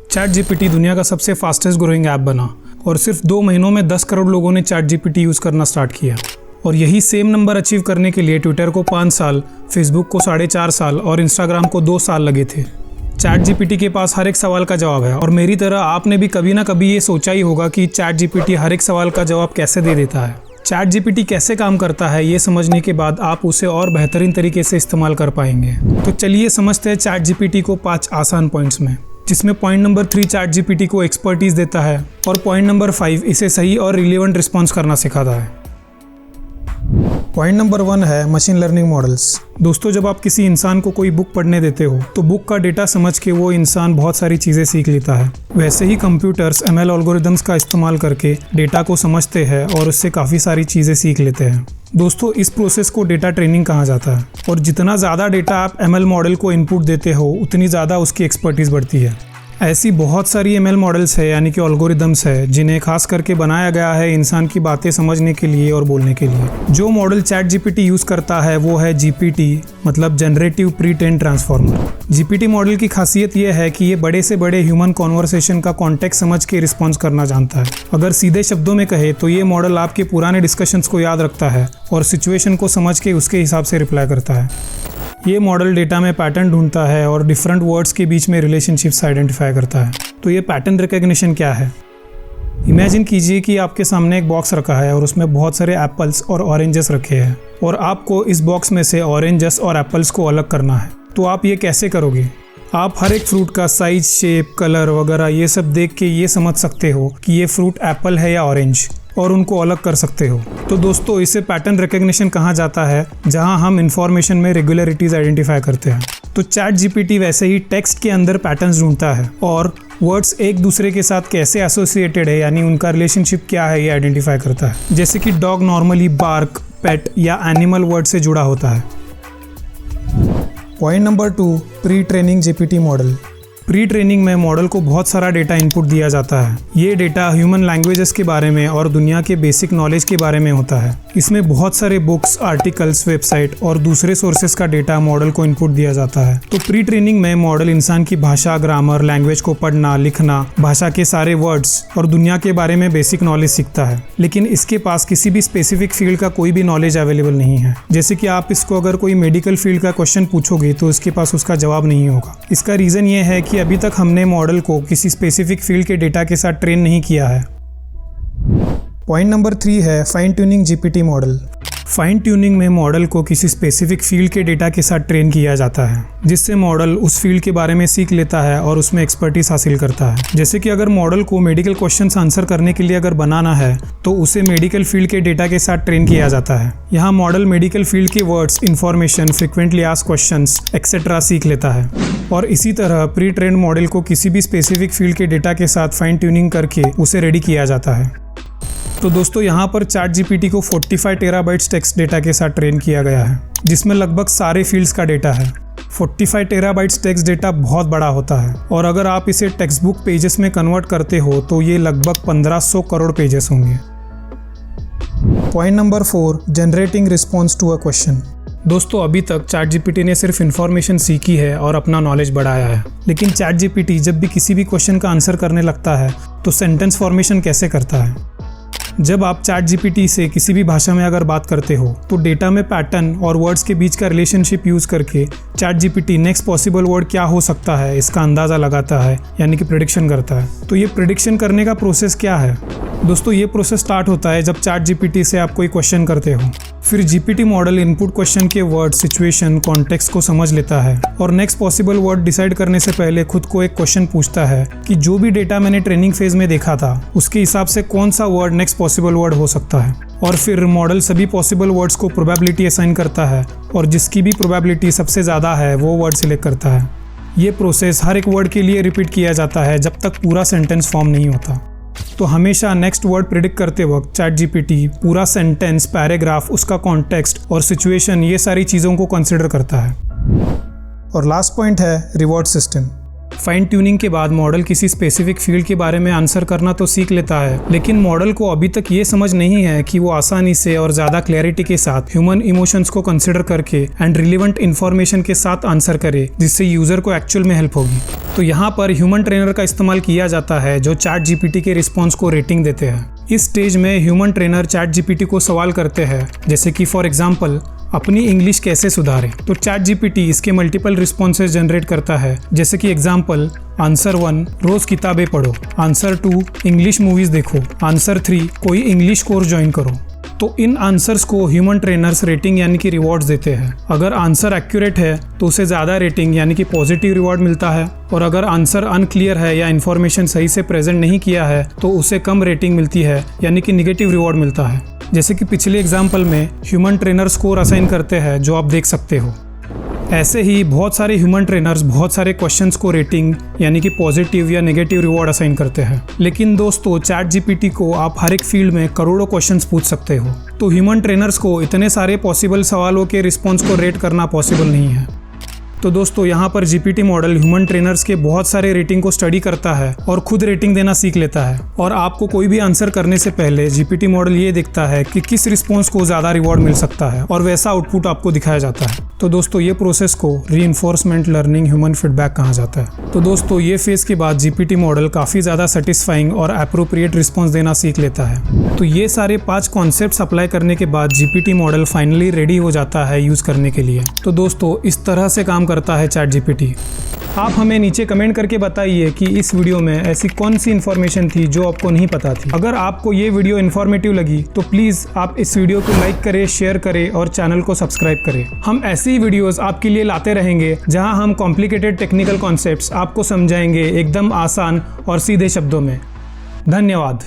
Chat GPT दुनिया का सबसे फास्टेस्ट ग्रोइंग ऐप बना और सिर्फ 2 महीनों में 10 करोड़ लोगों ने चैट जीपीटी यूज़ करना स्टार्ट किया। और यही सेम नंबर अचीव करने के लिए ट्विटर को 5 साल, फेसबुक को 4.5 साल और इंस्टाग्राम को 2 साल लगे थे। चैट जीपीटी के पास हर एक सवाल का जवाब है और मेरी तरह आपने भी कभी ना कभी ये सोचा ही होगा कि चैट जीपीटी हर एक सवाल का जवाब कैसे दे देता है। चैट जीपीटी कैसे काम करता है ये समझने के बाद आप उसे और बेहतरीन तरीके से इस्तेमाल कर पाएंगे। तो चलिए समझते हैं चैट जीपीटी को 5 आसान पॉइंट्स में, जिसमें पॉइंट नंबर 3 चैट जीपीटी को एक्सपर्टीज देता है और पॉइंट नंबर 5 इसे सही और रिलेवेंट रिस्पॉन्स करना सिखाता है। पॉइंट नंबर 1 है मशीन लर्निंग मॉडल्स। दोस्तों, जब आप किसी इंसान को कोई बुक पढ़ने देते हो तो बुक का डेटा समझ के वो इंसान बहुत सारी चीज़ें सीख लेता है। वैसे ही कंप्यूटर्स ML एल्गोरिदम्स का इस्तेमाल करके डेटा को समझते हैं और उससे काफ़ी सारी चीज़ें सीख लेते हैं। दोस्तों, इस प्रोसेस को डेटा ट्रेनिंग कहा जाता है और जितना ज़्यादा डेटा आप ML मॉडल को इनपुट देते हो उतनी ज़्यादा उसकी एक्सपर्टीज़ बढ़ती है। ऐसी बहुत सारी ML मॉडल्स है यानी कि एल्गोरिदम्स है जिन्हें खास करके बनाया गया है इंसान की बातें समझने के लिए और बोलने के लिए। जो मॉडल चैट जीपीटी यूज़ करता है वो है GPT, मतलब generative pre trained transformer. GPT model की खासियत यह है कि ये बड़े से बड़े ह्यूमन कॉन्वर्सेशन का कॉन्टेक्स्ट समझ के रिस्पॉन्स करना जानता है। अगर सीधे शब्दों में कहे तो ये मॉडल आपके पुराने डिस्कशंस को याद रखता है और सिचुएशन को समझ के उसके हिसाब से रिप्लाई करता है। ये मॉडल डेटा में पैटर्न ढूंढता है और डिफरेंट वर्ड्स के बीच में रिलेशनशिप्स आइडेंटिफाई करता है। तो ये पैटर्न रिकॉग्निशन क्या है? इमेजिन कीजिए कि आपके सामने एक बॉक्स रखा है और उसमें बहुत सारे एप्पल्स और ऑरेंजेस रखे हैं और आपको इस बॉक्स में से ऑरेंजेस और एप्पल्स को अलग करना है। तो आप ये कैसे करोगे? आप हर एक फ्रूट का साइज, शेप, कलर वगैरह ये सब देख के ये समझ सकते हो कि ये फ्रूट एप्पल है या ऑरेंज और उनको अलग कर सकते हो। तो दोस्तों, इसे पैटर्न रिकॉग्निशन कहा जाता है, जहां हम इंफॉर्मेशन में रेगुलरिटीज आइडेंटिफाई करते हैं। तो चैट जीपीटी वैसे ही टेक्स्ट के अंदर पैटर्न्स ढूंढता है और वर्ड्स एक दूसरे के साथ कैसे एसोसिएटेड है यानी उनका रिलेशनशिप क्या है ये आइडेंटिफाई करता है। जैसे कि डॉग नॉर्मली बार्क, पेट या एनिमल वर्ड से जुड़ा होता है। Point number 2, pre training GPT model. Pre training में मॉडल को बहुत सारा डेटा इनपुट दिया जाता है। ये डेटा ह्यूमन लैंग्वेजेस के बारे में और दुनिया के बेसिक नॉलेज के बारे में होता है। इसमें बहुत सारे बुक्स, आर्टिकल्स, वेबसाइट और दूसरे सोर्सेज का डेटा मॉडल को इनपुट दिया जाता है। तो प्री ट्रेनिंग में मॉडल इंसान की भाषा, ग्रामर, लैंग्वेज को पढ़ना, लिखना, भाषा के सारे वर्ड्स और दुनिया के बारे में बेसिक नॉलेज सीखता है। लेकिन इसके पास किसी भी स्पेसिफिक फील्ड का कोई भी नॉलेज अवेलेबल नहीं है। जैसे कि आप इसको अगर कोई मेडिकल फील्ड का क्वेश्चन पूछोगे तो इसके पास उसका जवाब नहीं होगा। इसका रीज़न ये है कि अभी तक हमने मॉडल को किसी स्पेसिफिक फील्ड के डेटा के साथ ट्रेन नहीं किया है। पॉइंट नंबर 3 है fine tuning GPT model. Fine tuning में मॉडल को किसी स्पेसिफिक फील्ड के डेटा के साथ ट्रेन किया जाता है, जिससे मॉडल उस फील्ड के बारे में सीख लेता है और उसमें एक्सपर्टीज हासिल करता है। जैसे कि अगर मॉडल को मेडिकल क्वेश्चंस आंसर करने के लिए अगर बनाना है तो उसे मेडिकल फील्ड के डेटा के साथ ट्रेन किया जाता है। यहाँ मॉडल मेडिकल फील्ड के words, information, frequently asked questions etcetera सीख लेता है। और इसी तरह प्री ट्रेन्ड मॉडल को किसी भी स्पेसिफिक फील्ड के डेटा के साथ फाइन ट्यूनिंग करके उसे रेडी किया जाता है। तो दोस्तों, यहाँ पर चैट जीपीटी को 45 टेराबाइट्स टेक्स्ट डेटा के साथ ट्रेन किया गया है, जिसमें लगभग सारे फील्ड्स का डेटा है। 45 टेराबाइट्स टेक्स्ट डेटा बहुत बड़ा होता है और अगर आप इसे टेक्स्ट बुक पेजेस में कन्वर्ट करते हो तो ये लगभग 1500 करोड़ पेजेस होंगे। Point number 4, generating response to a question. दोस्तों, अभी तक चैट जीपीटी ने सिर्फ इन्फॉर्मेशन सीखी है और अपना नॉलेज बढ़ाया है। लेकिन चैट जीपीटी जब भी किसी भी क्वेश्चन का आंसर करने लगता है तो सेंटेंस फॉर्मेशन कैसे करता है? जब आप चैट जीपीटी से किसी भी भाषा में अगर बात करते हो तो डेटा में पैटर्न और वर्ड्स के बीच का रिलेशनशिप यूज़ करके chat GPT next possible word क्या हो सकता है इसका अंदाज़ा लगाता है, यानी कि प्रेडिक्शन करता है। तो ये प्रेडिक्शन करने का प्रोसेस क्या है? दोस्तों, ये प्रोसेस स्टार्ट होता है जब चैट जीपीटी से आप कोई क्वेश्चन करते हो। फिर जीपीटी मॉडल इनपुट क्वेश्चन के वर्ड, सिचुएशन, कॉन्टेक्स्ट को समझ लेता है और नेक्स्ट पॉसिबल वर्ड डिसाइड करने से पहले खुद को एक क्वेश्चन पूछता है कि जो भी डेटा मैंने ट्रेनिंग फेज में देखा था उसके हिसाब से कौन सा वर्ड नेक्स्ट पॉसिबल वर्ड हो सकता है। और फिर मॉडल सभी पॉसिबल वर्ड्स को प्रोबेबिलिटी असाइन करता है और जिसकी भी प्रोबेबिलिटी सबसे ज़्यादा है वो वर्ड सिलेक्ट करता है। ये प्रोसेस हर एक वर्ड के लिए रिपीट किया जाता है जब तक पूरा सेंटेंस फॉर्म नहीं होता। तो हमेशा नेक्स्ट वर्ड प्रिडिक्ट करते वक्त चैट जीपीटी पूरा सेंटेंस, पैराग्राफ, उसका कॉन्टेक्स्ट और सिचुएशन ये सारी चीज़ों को कंसिडर करता है। और लास्ट पॉइंट है रिवॉर्ड सिस्टम। फाइन ट्यूनिंग के बाद मॉडल किसी स्पेसिफिक फील्ड के बारे में आंसर करना तो सीख लेता है, लेकिन मॉडल को अभी तक ये समझ नहीं है कि वो आसानी से और ज़्यादा क्लैरिटी के साथ ह्यूमन इमोशंस को कंसिडर करके एंड रिलेवेंट इन्फॉर्मेशन के साथ आंसर करे, जिससे यूजर को एक्चुअल में हेल्प होगी। तो यहाँ पर ह्यूमन ट्रेनर का इस्तेमाल किया जाता है जो चैट जीपीटी के रिस्पॉन्स को रेटिंग देते हैं। इस स्टेज में ह्यूमन ट्रेनर चैट जीपीटी को सवाल करते हैं, जैसे कि फॉर एग्जाम्पल अपनी इंग्लिश कैसे सुधारें। तो चैट जीपीटी इसके मल्टीपल रिस्पॉन्सेज जनरेट करता है, जैसे कि एग्जाम्पल आंसर 1 रोज किताबें पढ़ो, आंसर 2 इंग्लिश मूवीज देखो, आंसर 3 कोई इंग्लिश कोर्स ज्वाइन करो। तो इन आंसर्स को ह्यूमन ट्रेनर्स रेटिंग यानी कि रिवॉर्ड्स देते हैं। अगर आंसर एक्यूरेट है तो उसे ज़्यादा रेटिंग यानी कि पॉजिटिव रिवॉर्ड मिलता है, और अगर आंसर अनक्लियर है या इन्फॉर्मेशन सही से प्रेजेंट नहीं किया है तो उसे कम रेटिंग मिलती है यानी कि निगेटिव रिवॉर्ड मिलता है। जैसे कि पिछले एग्जाम्पल में ह्यूमन ट्रेनर स्कोर असाइन करते हैं जो आप देख सकते हो। ऐसे ही बहुत सारे ह्यूमन ट्रेनर्स बहुत सारे क्वेश्चंस को रेटिंग यानी कि पॉजिटिव या नेगेटिव रिवॉर्ड असाइन करते हैं। लेकिन दोस्तों चैट जीपीटी को आप हर एक फील्ड में करोड़ों क्वेश्चंस पूछ सकते हो, तो ह्यूमन ट्रेनर्स को इतने सारे पॉसिबल सवालों के रिस्पॉन्स को रेट करना पॉसिबल नहीं है। तो दोस्तों यहाँ पर जीपीटी मॉडल ह्यूमन ट्रेनर्स के बहुत सारे रेटिंग को स्टडी करता है और खुद रेटिंग देना सीख लेता है, और आपको कोई भी आंसर करने से पहले जीपीटी मॉडल ये देखता है कि किस रिस्पॉन्स को ज़्यादा रिवॉर्ड मिल सकता है और वैसा आउटपुट आपको दिखाया जाता है। तो दोस्तों ये प्रोसेस को रीइंफोर्समेंट लर्निंग ह्यूमन फीडबैक कहा जाता है। तो दोस्तों ये फेज़ के बाद जीपीटी मॉडल काफ़ी ज़्यादा सेटिस्फाइंग और एप्रोप्रिएट रिस्पॉन्स देना सीख लेता है। तो ये सारे 5 कॉन्सेप्ट्स अप्लाई करने के बाद जीपीटी मॉडल फाइनली रेडी हो जाता है यूज़ करने के लिए। तो दोस्तों इस तरह से काम करता है चैट जीपीटी। आप हमें नीचे कमेंट करके बताइए कि इस वीडियो में ऐसी कौन सी इन्फॉर्मेशन थी जो आपको नहीं पता थी। अगर आपको ये वीडियो इन्फॉर्मेटिव लगी तो प्लीज़ आप इस वीडियो को लाइक करें, शेयर करें और चैनल को सब्सक्राइब करें। हम ऐसी वीडियोस आपके लिए लाते रहेंगे जहां हम कॉम्प्लिकेटेड टेक्निकल कॉन्सेप्ट्स आपको समझाएंगे एकदम आसान और सीधे शब्दों में। धन्यवाद।